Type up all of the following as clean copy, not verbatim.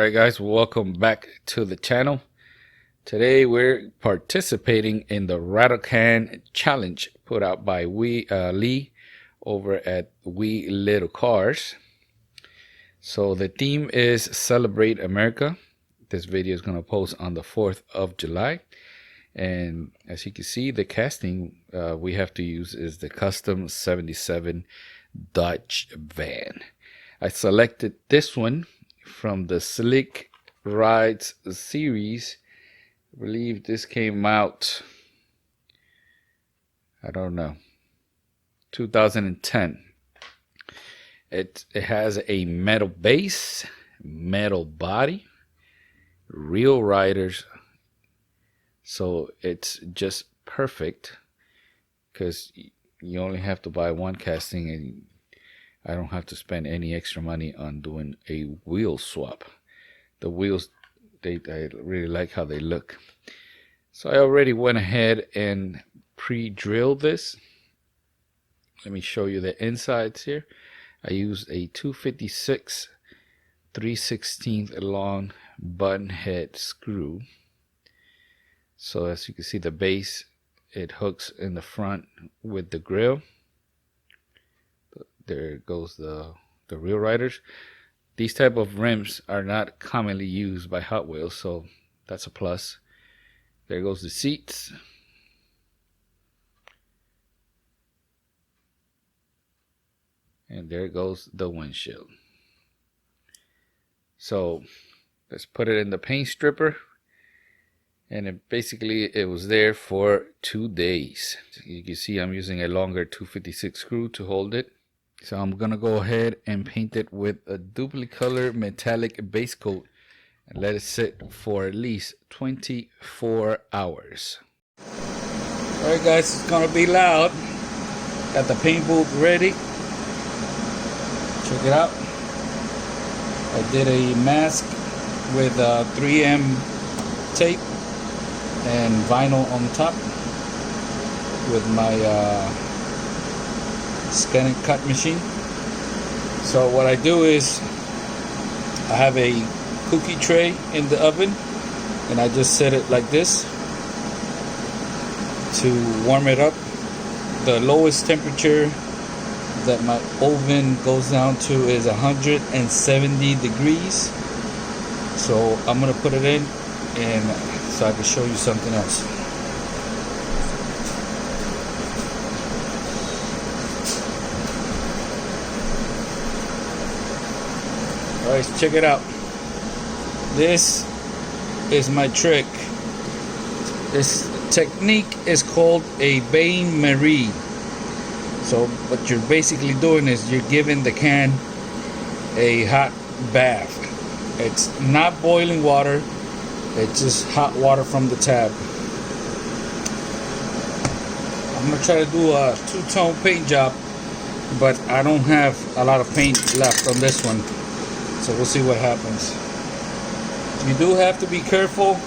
Alright guys, welcome back to the channel. Today we're participating in the Rattle Can challenge put out by Lee over at We Little Cars. So the theme is Celebrate America. This video is going to post on the 4th of July. And as you can see, the casting we have to use is the custom 77 Dodge van. I selected this one from the Slick Rides series. I believe this came out, I don't know, 2010. It has a metal base, metal body, real riders, so it's just perfect because you only have to buy one casting and I don't have to spend any extra money on doing a wheel swap. The wheels, I really like how they look. So I already went ahead and pre-drilled this. Let me show you the insides here. I used a 256 3/16 long button head screw. So as you can see, the base, it hooks in the front with the grill. There goes the real riders. These type of rims are not commonly used by Hot Wheels, so that's a plus. There goes the seats. And there goes the windshield. So let's put it in the paint stripper. And it was there for 2 days. You can see I'm using a longer 256 screw to hold it. So I'm gonna go ahead and paint it with a duplicolor metallic base coat and let it sit for at least 24 hours. Alright guys, it's gonna be loud. Got the paint booth ready. Check it out. I did a mask with 3M tape and vinyl on top with my scan and cut machine. So what I do is I have a cookie tray in the oven and I just set it like this to warm it up. The lowest temperature that my oven goes down to is 170 degrees. So I'm gonna put it in and so I can show you something else. Alright, check it out. This is my trick. This technique is called a Bain Marie. So what you're basically doing is you're giving the can a hot bath. It's not boiling water, it's just hot water from the tap. I'm gonna try to do a two-tone paint job, but I don't have a lot of paint left on this one. So we'll see what happens. You do have to be careful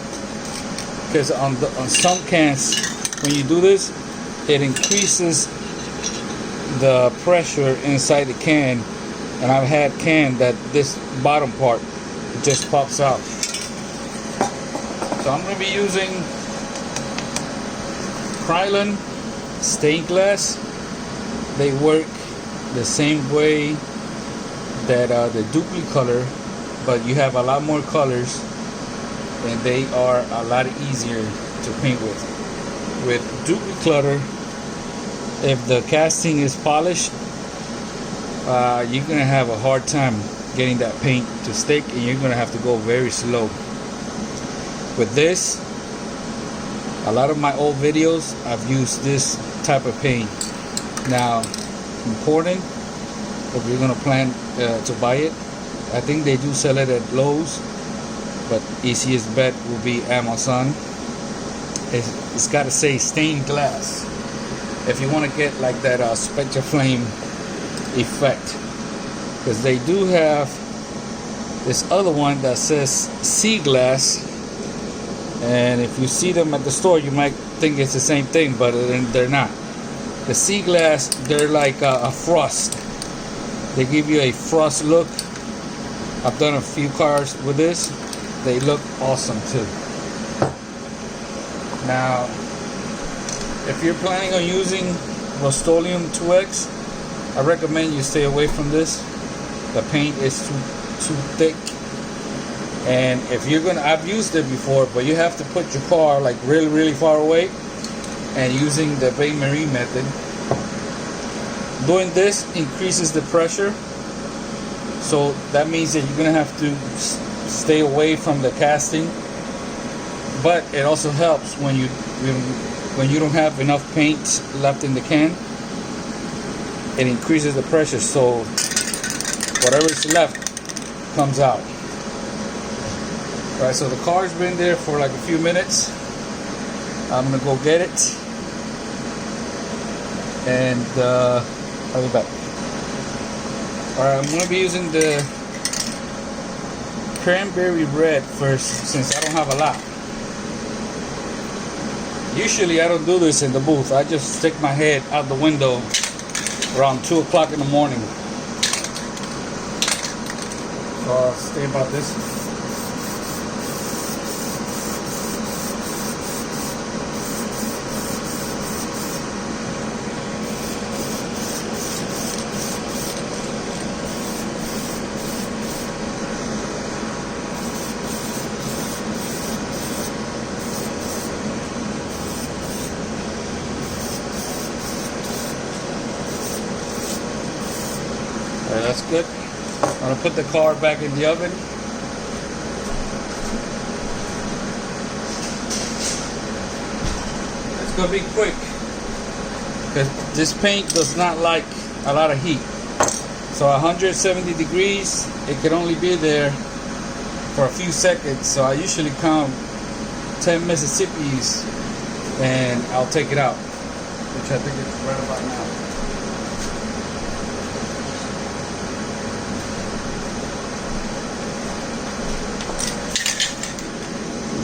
because on some cans, when you do this, it increases the pressure inside the can. And I've had can that this bottom part it just pops out. So I'm going to be using Krylon stained glass. They work the same way that the duplicolor, but you have a lot more colors and they are a lot easier to paint with. With duplicolor, if the casting is polished, you're gonna have a hard time getting that paint to stick and you're gonna have to go very slow. With this, a lot of my old videos I've used this type of paint. Now, important, if you're gonna plan to buy it, I think they do sell it at Lowe's, but easiest bet will be Amazon. It's got to say stained glass if you want to get like that Spectra Flame effect, because they do have this other one that says sea glass, and if you see them at the store you might think it's the same thing, but they're not. The sea glass, they're like a frost. They give you a frost look, I've done a few cars with this. They look awesome too. Now, if you're planning on using Rust-Oleum 2X, I recommend you stay away from this. The paint is too thick. And if you're gonna, I've used it before, but you have to put your car like really far away, and using the Bain Marie method. Doing this increases the pressure, so that means that you're gonna have to stay away from the casting. But it also helps when you don't have enough paint left in the can. It increases the pressure, so whatever's left comes out. Alright, so the car's been there for like a few minutes. I'm gonna go get it, and I'll be back. Alright, I'm gonna be using the Cranberry Red first, since I don't have a lot. Usually I don't do this in the booth. I just stick my head out the window around 2 o'clock in the morning. So I'll stay about this. Alright, that's good. I'm going to put the car back in the oven. It's going to be quick, because this paint does not like a lot of heat. So 170 degrees, it can only be there for a few seconds. So I usually count 10 Mississippis and I'll take it out, which I think it's right about now.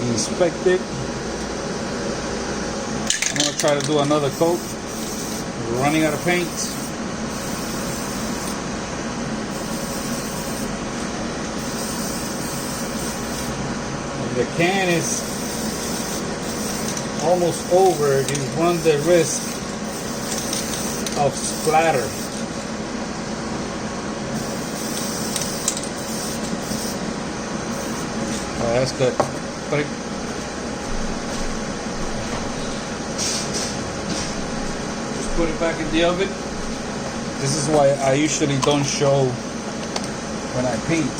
Inspect it. I'm going to try to do another coat. We're running out of paint. The can is almost over. You run the risk of splatter. Oh, that's good. But just put it back in the oven. This is why I usually don't show when I paint.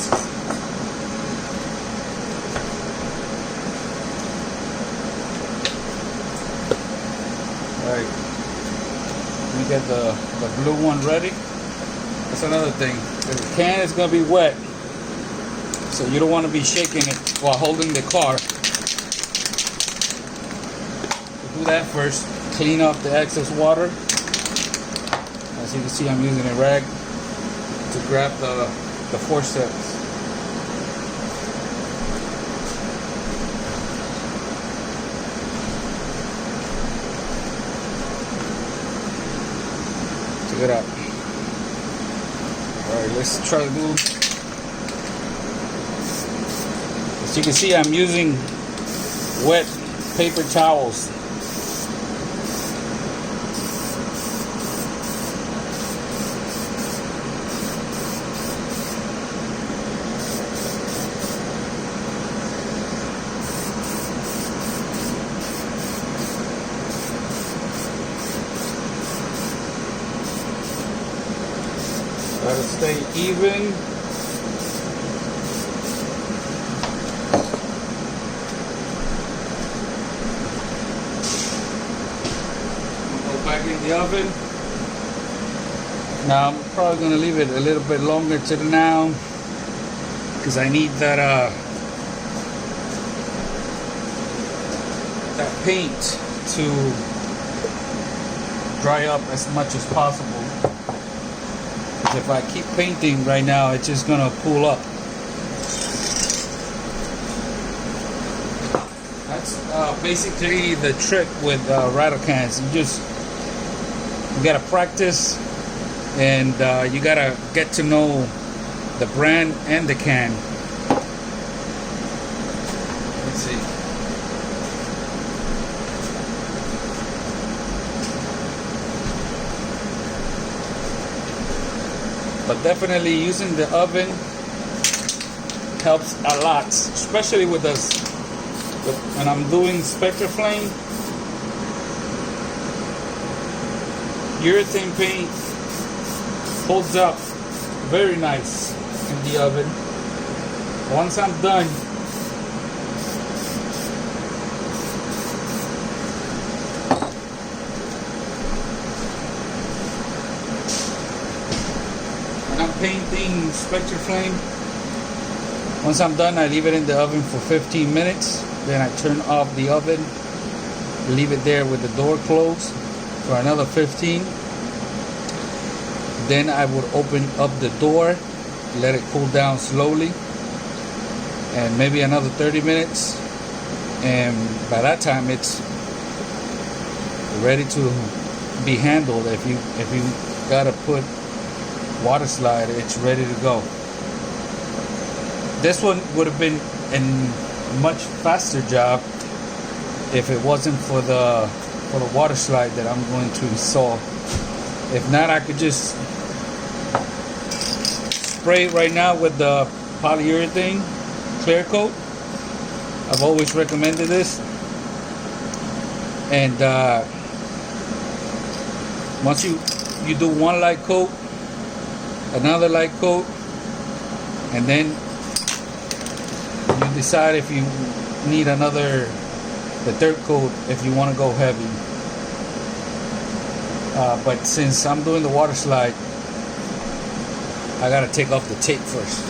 Alright, let me get the blue one ready. That's another thing. The can is going to be wet, so you don't want to be shaking it while holding the car. Do that first. Clean up the excess water. As you can see, I'm using a rag to grab the forceps. Check it out. Alright, let's try to do. As you can see, I'm using wet paper towels. Let it stay even. Back in the oven. Now I'm probably going to leave it a little bit longer to now, because I need that paint to dry up as much as possible. Because if I keep painting right now, it's just going to pool up. That's basically the trick with rattle cans. You gotta practice, and you gotta get to know the brand and the can. Let's see. But definitely using the oven helps a lot, especially with this. When I'm doing Spectra Flame, urethane paint holds up very nice in the oven. Once I'm done, when I'm painting Spectra Flame, once I'm done, I leave it in the oven for 15 minutes. Then I turn off the oven, leave it there with the door closed for another 15. Then I would open up the door, let it cool down slowly, and maybe another 30 minutes. And by that time, it's ready to be handled. If you gotta put water slide, it's ready to go. This one would have been a much faster job if it wasn't for the water slide that I'm going to install. If not, I could just spray it right now with the polyurethane clear coat. I've always recommended this. And once you do one light coat, another light coat, and then you decide if you need the third coat if you want to go heavy. But since I'm doing the water slide, I gotta take off the tape first.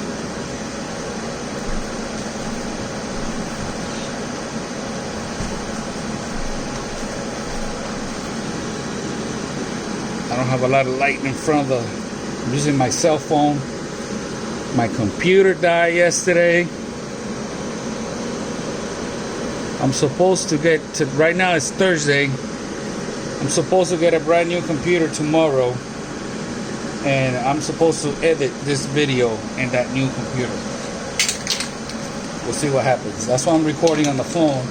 I don't have a lot of light in front of I'm using my cell phone. My computer died yesterday. I'm supposed to get to, right now it's Thursday. I'm supposed to get a brand new computer tomorrow. And I'm supposed to edit this video in that new computer. We'll see what happens. That's why I'm recording on the phone.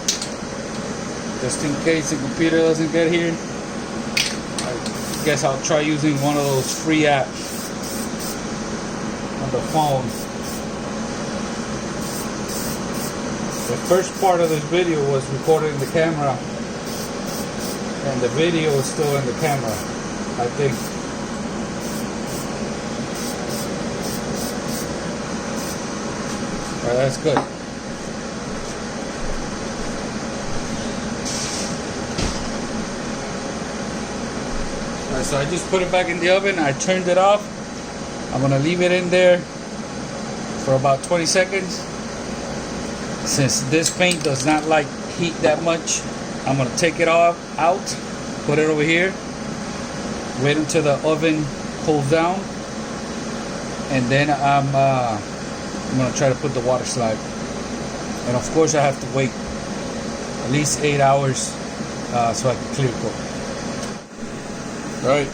Just in case the computer doesn't get here. I guess I'll try using one of those free apps on the phone. The first part of this video was recorded in the camera, and the video is still in the camera, I think. Alright, that's good. Alright, so I just put it back in the oven. I turned it off. I'm going to leave it in there for about 20 seconds. Since this paint does not like heat that much, I'm going to take it out, put it over here, wait until the oven cools down, and then I'm going to try to put the water slide. And of course I have to wait at least 8 hours so I can clear coat. Alright,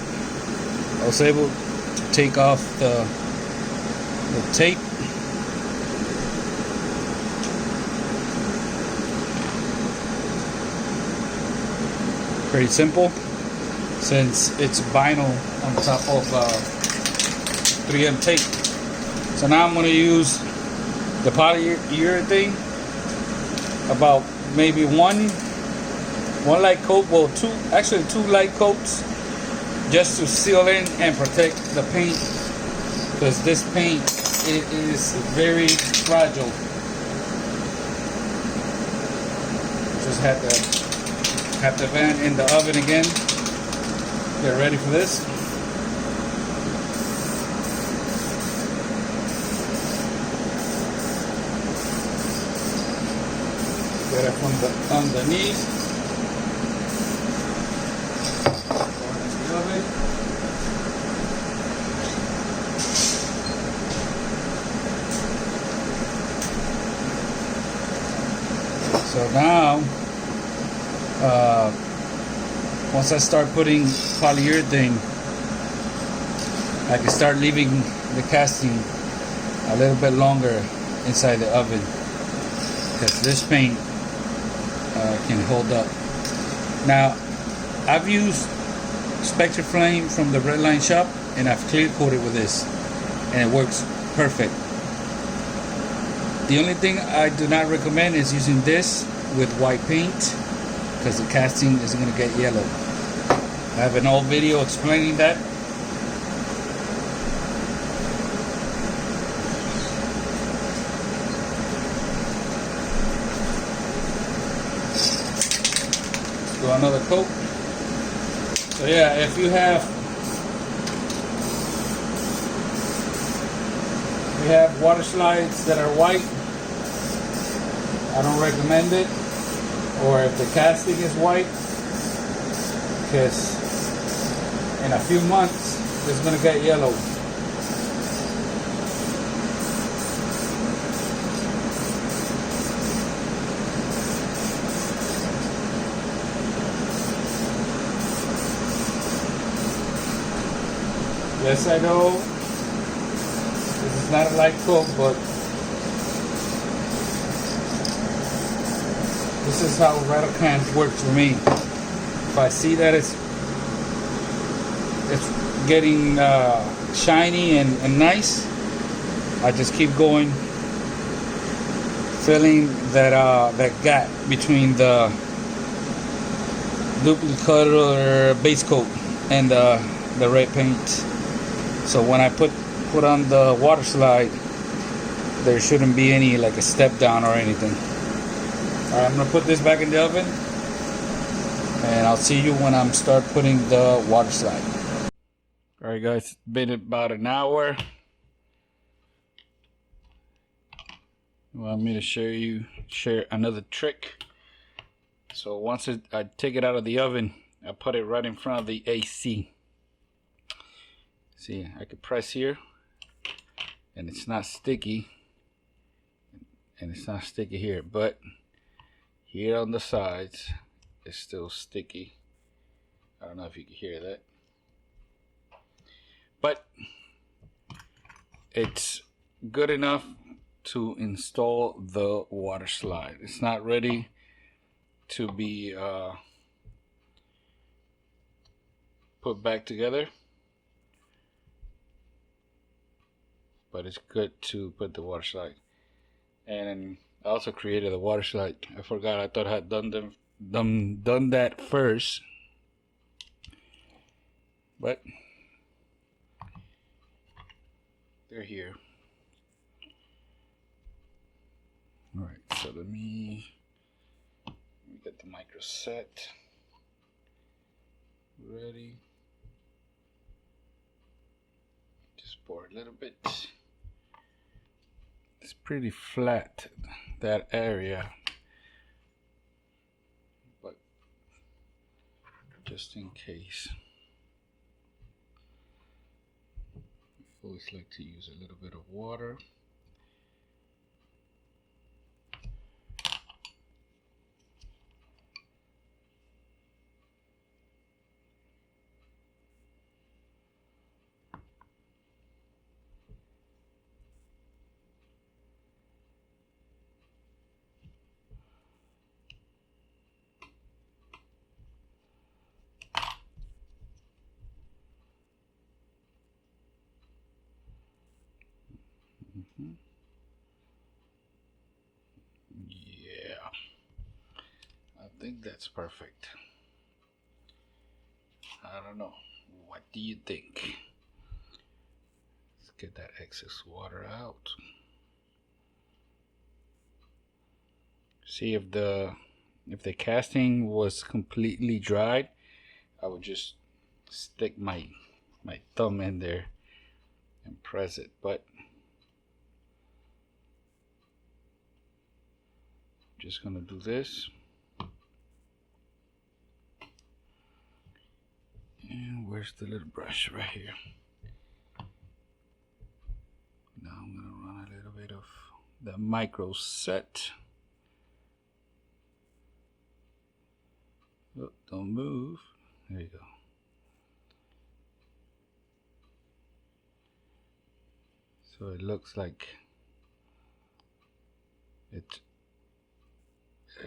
I was able to take off the tape. Pretty simple, since it's vinyl on top of 3M tape. So now I'm going to use the polyurethane, about maybe one light coat, well two light coats, just to seal in and protect the paint, because this paint, it is very fragile. Just have the van in the oven again. Get ready for this. Get it from the underneath. Go into the oven. So now, once I start putting polyurethane, I can start leaving the casting a little bit longer inside the oven, because this paint can hold up. Now, I've used Spectra Flame from the Red Line shop, and I've clear coated with this, and it works perfect. The only thing I do not recommend is using this with white paint, because the casting is going to get yellow. I have an old video explaining that. Let's do another coat. So yeah, if you have water slides that are white, I don't recommend it. Or if the casting is white, because in a few months it's going to get yellow. Yes, I know this is not a light coat, but this is how Rattle cans work for me. If I see that it's getting shiny and nice, I just keep going, filling that gap between the duplicate or base coat and the red paint. So when I put on the water slide, there shouldn't be any like a step down or anything. Alright, I'm gonna put this back in the oven, and I'll see you when I'm start putting the water slide. Alright guys, it's been about an hour. You want me to share another trick? So once I take it out of the oven, I put it right in front of the AC. See, I could press here, and it's not sticky, and it's not sticky here, but here on the sides it's still sticky. I don't know if you can hear that, but it's good enough to install the water slide. It's not ready to be put back together, but it's good to put the water slide. And I also created a water slide. I forgot. I thought I had done that first, but they're here. All right. So let me get the micro set ready. Just pour a little bit. It's pretty flat, that area, but just in case, I always like to use a little bit of water. Yeah, I think that's perfect. I don't know. What do you think? Let's get that excess water out. See, if the casting was completely dried, I would just stick my thumb in there and press it, but I'm just gonna do this. And where's the little brush? Right here. Now I'm gonna run a little bit of the micro set. Oh, don't move. There you go. So it looks like it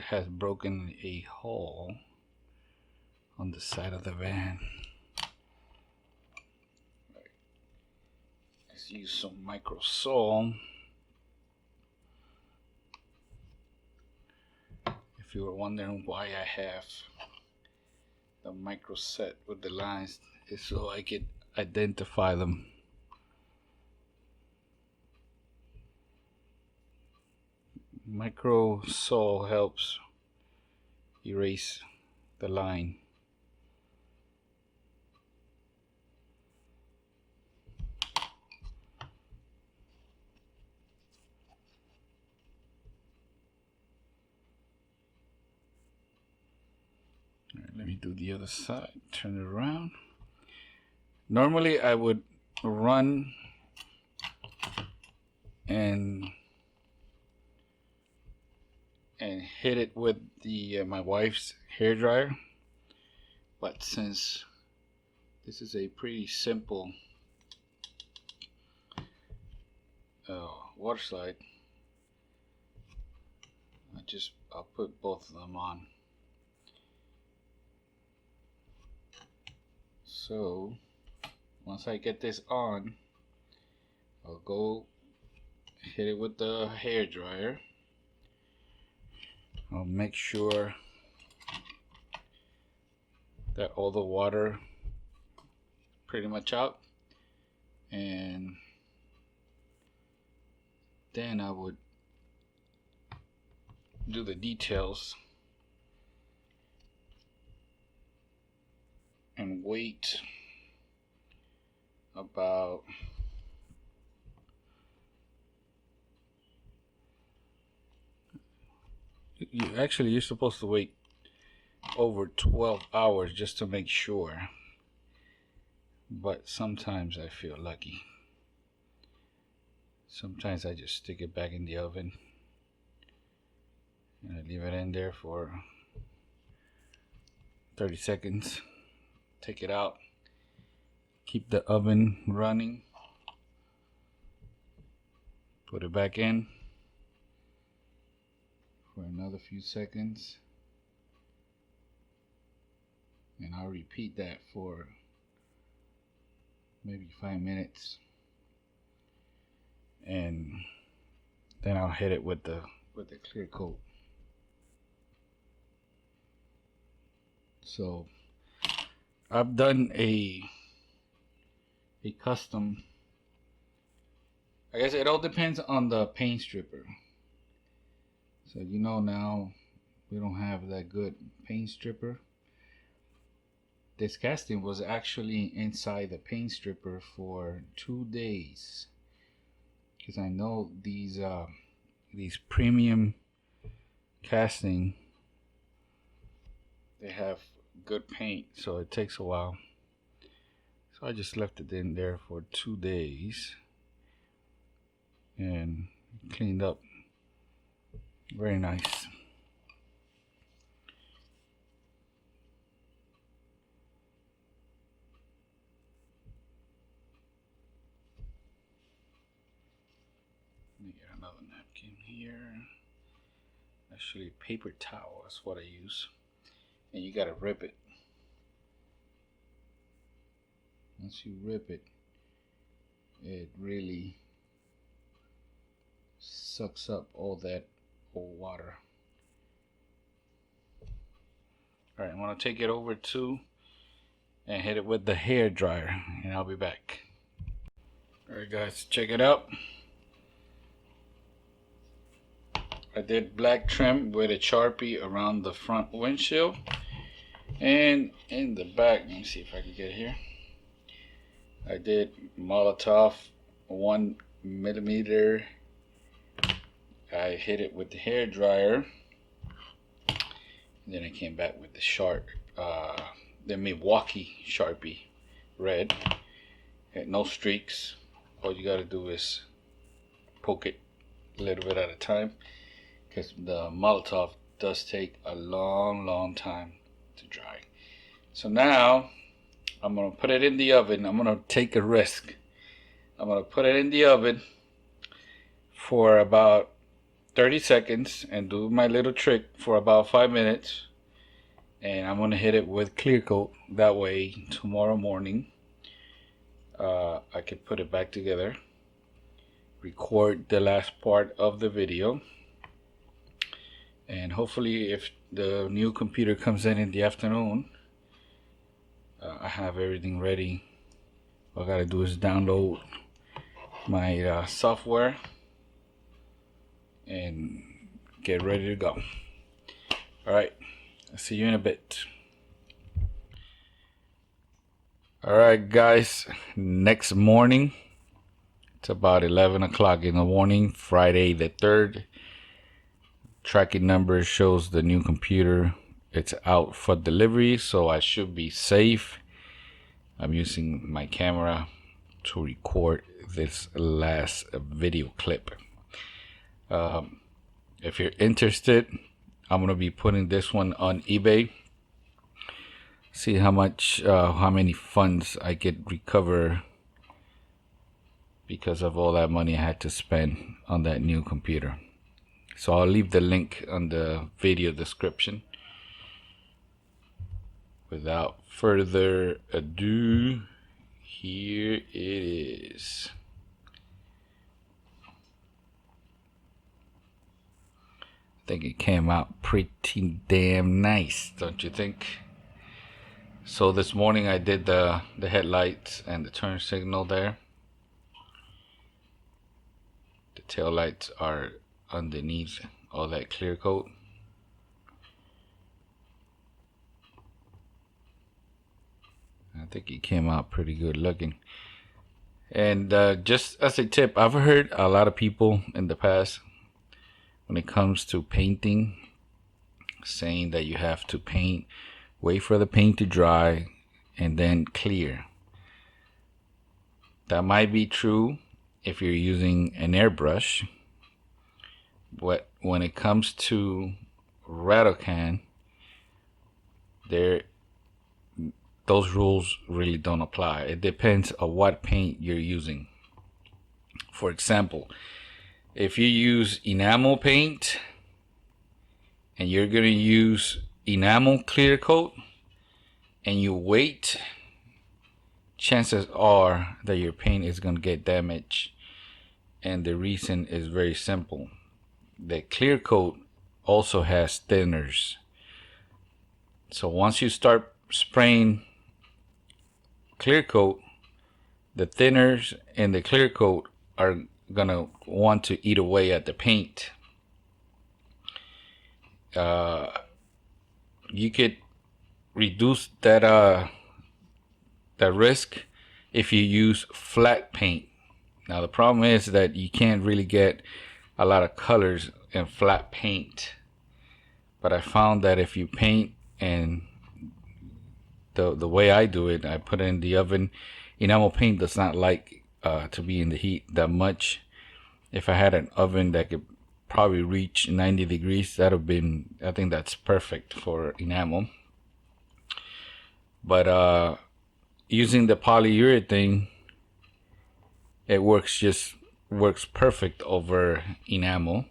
has broken a hole on the side of the van. Let's use some micro sole. If you were wondering why I have the micro set with the lines, it's so I could identify them. Micro sole helps erase the line. All right, let me do the other side. Turn it around. Normally I would run and hit it with the my wife's hair dryer, but since this is a pretty simple water slide, I'll put both of them on. So once I get this on, I'll go hit it with the hair dryer. I'll make sure that all the water pretty much out, and then I would do the details and wait about you're supposed to wait over 12 hours just to make sure, but sometimes I feel lucky. Sometimes I just stick it back in the oven and I leave it in there for 30 seconds. Take it out, keep the oven running, put it back in for another few seconds, and I'll repeat that for maybe 5 minutes, and then I'll hit it with the clear coat. So I've done a custom. I guess it all depends on the paint stripper. So now we don't have that good paint stripper. This casting was actually inside the paint stripper for 2 days, because I know these premium casting, they have good paint, so it takes a while. So I just left it in there for 2 days and cleaned up. Very nice. Let me get another napkin here. Actually, paper towel is what I use. And you gotta rip it. Once you rip it, it really sucks up all that old water. Alright, I'm gonna take it over to and hit it with the hair dryer, and I'll be back. Alright guys, check it out. I did black trim with a Sharpie around the front windshield, and in the back, let me see if I can get here, I did Molotov 1mm. I hit it with the hair dryer, and then I came back with the Milwaukee Sharpie Red. Had no streaks. All you gotta do is poke it a little bit at a time, because the Molotov does take a long time to dry. So now I'm gonna put it in the oven. I'm gonna take a risk. I'm gonna put it in the oven for about 30 seconds and do my little trick for about 5 minutes, and I'm gonna hit it with clear coat. That way tomorrow morning I can put it back together, record the last part of the video, and hopefully if the new computer comes in the afternoon, I have everything ready. All I gotta do is download my software and get ready to go. Alright, I'll see you in a bit. Alright guys, next morning, it's about 11 o'clock in the morning, Friday the 3rd. Tracking number shows the new computer. It's out for delivery, so I should be safe. I'm using my camera to record this last video clip. If you're interested, I'm gonna be putting this one on eBay. See how much, how many funds I could recover because of all that money I had to spend on that new computer. So I'll leave the link on the video description. Without further ado, here it is. I think it came out pretty damn nice, don't you think? So this morning I did the headlights and the turn signal there. The tail lights are underneath all that clear coat. I think it came out pretty good looking. And just as a tip, I've heard a lot of people in the past, when it comes to painting, saying that you have to paint, wait for the paint to dry, and then clear. That might be true if you're using an airbrush, but when it comes to Rattle can, those rules really don't apply. It depends on what paint you're using. For example, if you use enamel paint and you're going to use enamel clear coat and you wait, chances are that your paint is going to get damaged. And the reason is very simple. The clear coat also has thinners. So once you start spraying clear coat, the thinners and the clear coat are gonna want to eat away at the paint. You could reduce that risk if you use flat paint. Now the problem is that you can't really get a lot of colors in flat paint, but I found that if you paint, and the way I do it, I put it in the oven. Enamel paint does not like to be in the heat that much. If I had an oven that could probably reach 90 degrees, that would have been, I think that's perfect for enamel. But using the polyurethane, it works perfect over enamel,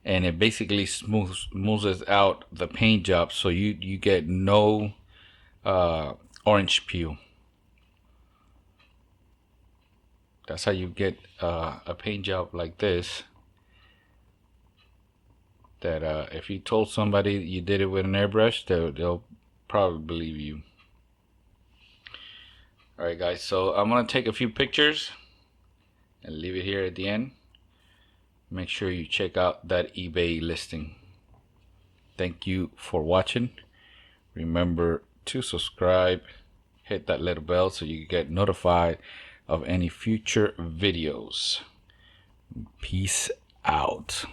and it basically smoothes out the paint job, so you get no orange peel. That's how you get a paint job like this, that if you told somebody you did it with an airbrush, they'll probably believe you. Alright guys, so I'm gonna take a few pictures and leave it here at the end. Make sure you check out that eBay listing. Thank you for watching. Remember to subscribe, hit that little bell so you get notified of any future videos. Peace out.